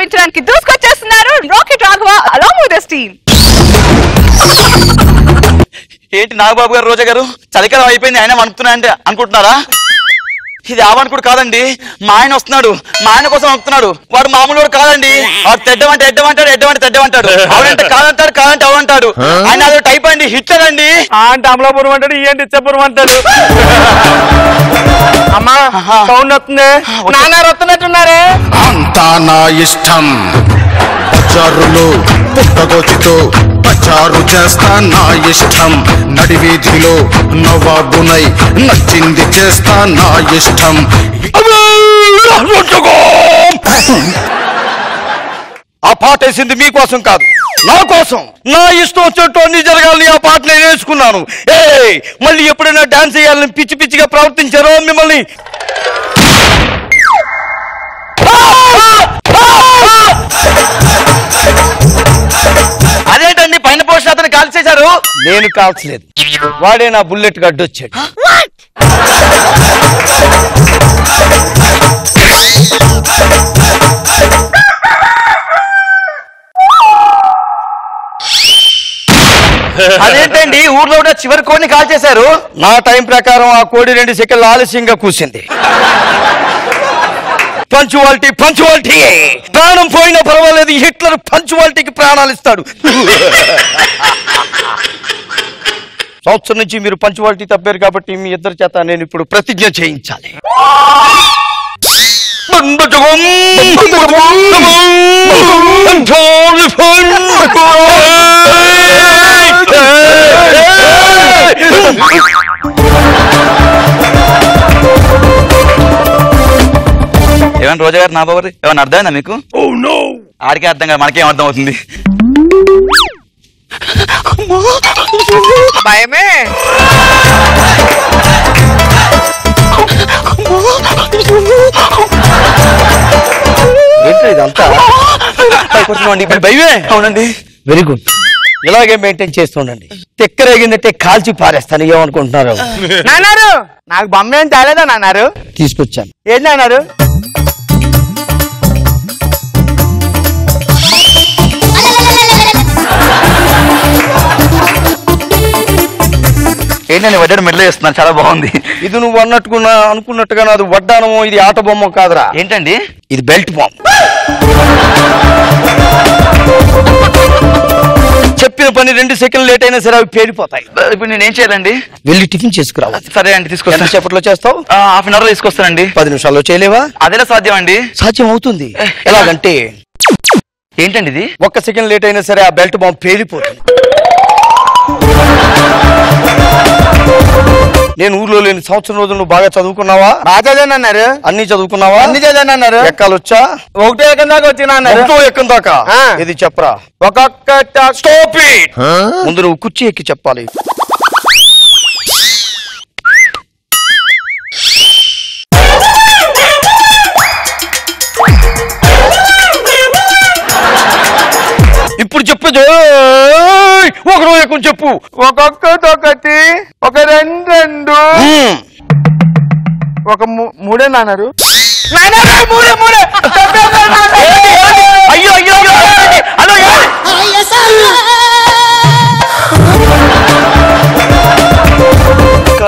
చూపించడానికి దూసుకొచ్చేస్తున్నారు rocket Raghava along with his team. ఏంటి నాగబాబు గారు, రోజా గారు చలికాలం అయిపోయింది ఆయన అనుకుతున్నారంటే అనుకుంటున్నారా? ఇది ఆవనుకుడు కాదండి, మా ఆయన వస్తున్నాడు, మా ఆయన కోసం అనుకున్నాడు. వాడు మామూలు వాడు కాదండి. వాడు తెడ్డమంటే ఎడ్డమంటాడు, ఎడ్డమంటే తెడ్డమంటాడు, అవునంటే కాదంటాడు, కాదంటే అవునంటాడు. ఆయన అదో టైప్ అండి, హిట్లర్ అండి. అంటే అమలాపురం అంటాడు, ఏంటి ఇచ్చాపురం అంటాడు. అమ్మా సౌండ్ వస్తుంది, నాన్నారు వస్తున్నట్టున్నారే. అంతా నా ఇష్టం, బజారులో పుట్టగోచితో ప్రచారు చేస్తా నా ఇష్టం. నడివీధిలో నవాబునై నచ్చింది చేస్తా నా ఇష్టం. ఆ పాట వేసింది మీకోసం కాదు, నా కోసం. నా ఇష్టం వచ్చినట్టు అన్ని జరగాలని ఆ పాట నేను వేసుకున్నాను. మళ్ళీ ఎప్పుడైనా డాన్స్ చేయాలని పిచ్చి పిచ్చిగా ప్రవర్తించారో మిమ్మల్ని అదేంటండి పైన పోషన్ అతను కాల్చేశారు? నేను కాల్చలేదు, వాడే నా బుల్లెట్ గడ్డొచ్చాడు. అదేంటండి ఊర్లో ఉన్న చివరి కోడిని కాల్చేశారు? నా టైం ప్రకారం ఆ కోడి 2 సెకండ్లు ఆలస్యంగా కూసింది. పంచువాలిటీ పంచువాలిటీ, ప్రాణం పోయినా పర్వాలేదు, హిట్లర్ పంచువాలిటీకి ప్రాణాలు ఇస్తాడు. సంవత్సరం నుంచి మీరు పంచువాలిటీ తప్పారు కాబట్టి మీ ఇద్దరి చేత నేను ఇప్పుడు ప్రతిజ్ఞ చేయించాలి. ఏమన్నా రోజా గారు, నా బాబు ఏమన్నా అర్థమైందా మీకు? ఆడికే అర్థం కాదు, మనకేం అర్థం అవుతుంది? భయమే. ఏంటి ఇదంతా? భయమే. అవునండి, వెరీ గుడ్. ఇలాగే మెయింటైన్ చేస్తుండండి. తెక్కరేగిందంటే కాల్చి పారేస్తాను. ఏమనుకుంటున్నారు? నాన్నారు నాకు బొమ్మ ఏం తేలేదా నాన్నారు? తీసుకొచ్చాను. ఏంటి నాన్నారు? ఏంటండి వడ్డాను మెడలో వేస్తున్నాను, చాలా బాగుంది. ఇది నువ్వు అనుకున్నట్టుగా నాది వడ్డానమో, ఇది ఆట బొమ్మ కాదురా. ఏంటండి ఇది? బెల్ట్ బొమ్మ. చెప్పిన పని 2 సెకండ్లు లేట్ అయినా సరే అవి పేలిపోతాయి. ఇప్పుడు నేనేం చేయాలండి? వెళ్ళి టిఫిన్ చేసుకురావు. సరే అండి, తీసుకొస్తాను. సేపట్లో చేస్తావు? హాఫ్ అన్ అవర్ లో తీసుకొస్తానండి. 10 నిమిషాల్లో చేయలేవా? అదేలా సాధ్యం అండి? సాధ్యం అవుతుంది. ఎలాగంటే ఏంటండి ఇది? 1 సెకండ్ లేట్ అయినా సరే ఆ బెల్ట్ బాంబు పేలిపోతుంది. నేను ఊర్లో లేని సంవత్సరం రోజులు నువ్వు బాగా చదువుకున్నావా? బాగా చదివానన్నారు. అన్ని చదువుకున్నావా? అన్ని చదివానన్నారు. ఎక్కాలొచ్చా? 1 ఎక్కం దాకా వచ్చినా అన్నారు. 1 ఎక్కం దాకా? ఇది చెప్పరా. ఒక్కొక్క స్టాప్ ఇట్. ముందు నువ్వు కుర్చీ ఎక్కి చెప్పాలి. ఇప్పుడు చెప్పదు. 1 ఎక్కం చెప్పు. ఒక్కొక్కటి, ఒక 2 ఒక 3 నాన్నారు. అయ్యో అయ్యో అయ్యో,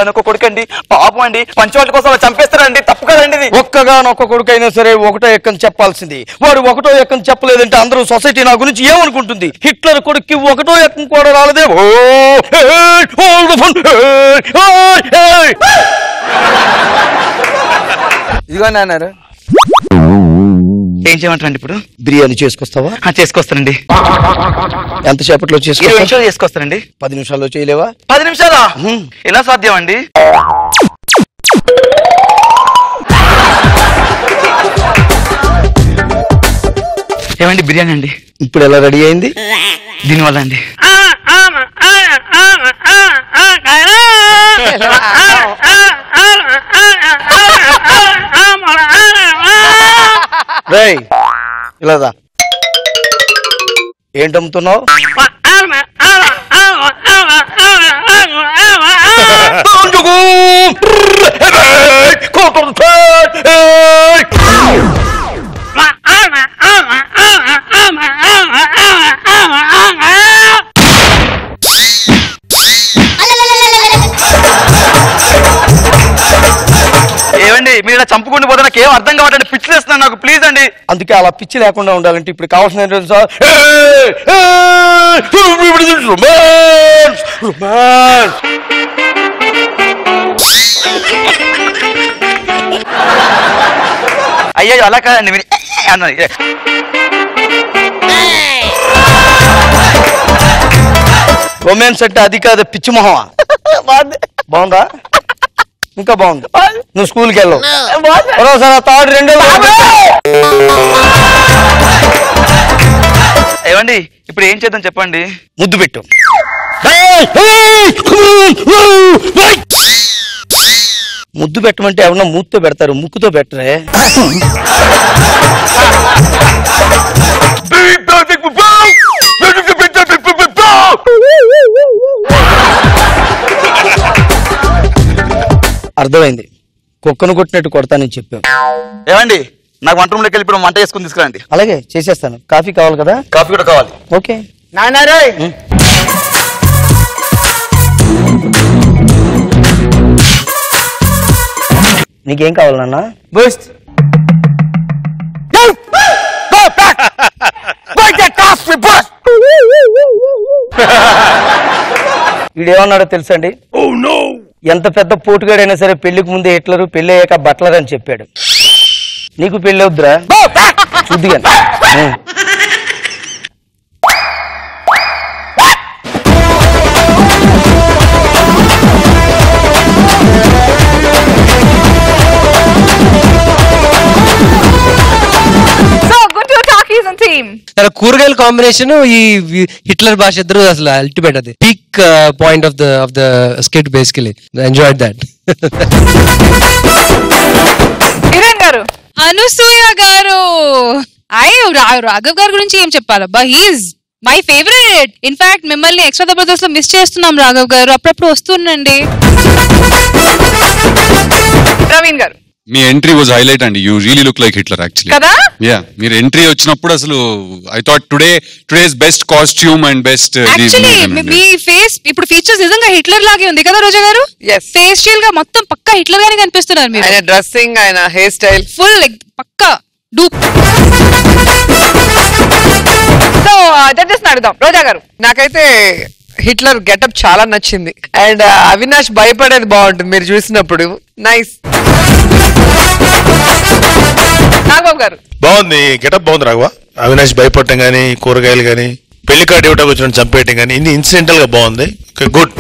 ఒక్క కొడుకండి, పాపం అండి, పంచవాళ్ళ కోసం అలా చంపేస్తారండి, తప్పు కదండి ఇది. ఒక్కగానొక్క కొడుకు అయినా సరే 1 ఎక్కం చెప్పాల్సింది. వాడు 1 ఎక్కం చెప్పలేదంటే అందరూ సొసైటీ నా గురించి ఏమనుకుంటుంది? హిట్లర్ కొడుక్కి 1 ఎక్కం కూడా రాలేదే. ఇదిగోండి అన్నారు. ఏం చేయమంటారండి ఇప్పుడు? బిర్యానీ చేసుకొస్తావా? చేసుకొస్తానండి. ఎంతసేపట్లో 20 నిమిషాలు చేసుకొస్తానండి. 10 నిమిషాల్లో చేయలేవా? 10 నిమిషాలా? ఎలా సాధ్యం అండి? ఏమండి బిర్యానీ అండి ఇప్పుడు ఎలా రెడీ అయింది? దీనివల్ల అండి. రేయ్ ఇలాదా ఏంటమ్ముతున్నావు? మీరు ఇలా చంపుకుంటూ పోతే నాకు ఏం అర్థం కావట్లేదు, పిచ్చి వేస్తున్నాను నాకు, ప్లీజ్ అండి. అందుకే అలా పిచ్చి లేకుండా ఉండాలంటే ఇప్పుడు కావాల్సిన ఏంటంటే సార్, రొమాన్స్ రొమాన్స్. అయ్యో అలా కాదండి మీరు అన్నది. రొమాన్స్ అంటే అది కాదు, పిచ్చి మొహమా. బాగుందా? ఇంకా బాగుంది. నువ్వు స్కూల్కి వెళ్ళవు సార్, థర్డ్ రెండో. ఏమండి ఇప్పుడు ఏం చేద్దాం చెప్పండి? ముద్దు పెట్టు. ముద్దు పెట్టమంటే ఎవరన్నా మూతితో పెడతారు, ముక్కుతో పెట్టరే. అర్థమైంది, కుక్కను కొట్టినట్టు కొడతానని చెప్పాను. ఏమండి నాకు వంట రూమ్లోకి వెళ్ళి ఇప్పుడు వంట చేసుకుని తీసుకురండి. అలాగే చేసేస్తాను. కాఫీ కావాలి కదా? కాఫీ కూడా కావాలి. ఓకే నాన్న. నీకేం కావాలి నాన్న? బూస్ట్. వీడేమన్నాడో తెలుసండి? ఎంత పెద్ద పోటుగాడైనా సరే పెళ్లికి ముందే హిట్లరు, పెళ్లి అయ్యాక బట్లర్ అని చెప్పాడు. నీకు పెళ్లి అవుద్దురా చూద్దిగా. కూరగాయల కాంబినేషన్ ఈ హిట్లర్ భాష ఇద్దరు అసలు అల్టిమేట్. అది peak point of the skit basically. Enjoyed that. Kiran గారు, అనసూయ గారు, రాఘవ్ గారి గురించి ఏం చెప్పాలబ్బా? He is my favourite. ఇన్ఫాక్ట్ మిమ్మల్ని ఎక్స్ట్రా జబర్దస్త్ లో మిస్ చేస్తున్నాం రాఘవ్ గారు, అప్పుడప్పుడు వస్తుండండి. ప్రవీణ్ గారు, మీ ఎంట్రీ వాజ్ హైలైట్ అండి. You really look like Hitler actually. కదా? యా, మీరు ఎంట్రీ వచ్చినప్పుడు అసలు I thought today's best costume and best. Actually మీ ఫేస్ ఇప్పుడు ఫీచర్స్ నిజంగా హిట్లర్ లాగే ఉంది కదా రోజా గారు? ఫేషియల్ గా మొత్తం పక్కా హిట్లర్ గానే కనిపిస్తున్నారు మీరు. ఆయన డ్రెస్సింగ్, ఆయన హెయిర్ స్టైల్ ఫుల్ పక్కా డూప్. సో జడ్జెస్ అడుగుదాం. రోజా గారు, నాకైతే హిట్లర్ గెటప్ చాలా నచ్చింది. అండ్ అవినాష్ భయపడేది బాగుంటుంది మీరు చూసినప్పుడు. నైస్. నాగబాబు గారు, బాగుంది, గెటప్ బాగుంది రాఘవ. అవినాష్ భయపడటం గానీ, కూరగాయలు గానీ, పెళ్లి కార్డు ఇవ్వటం వచ్చిన చంపేయటం గానీ, ఇన్ని ఇన్సిడెంటల్ గా బాగుంది. గుడ్.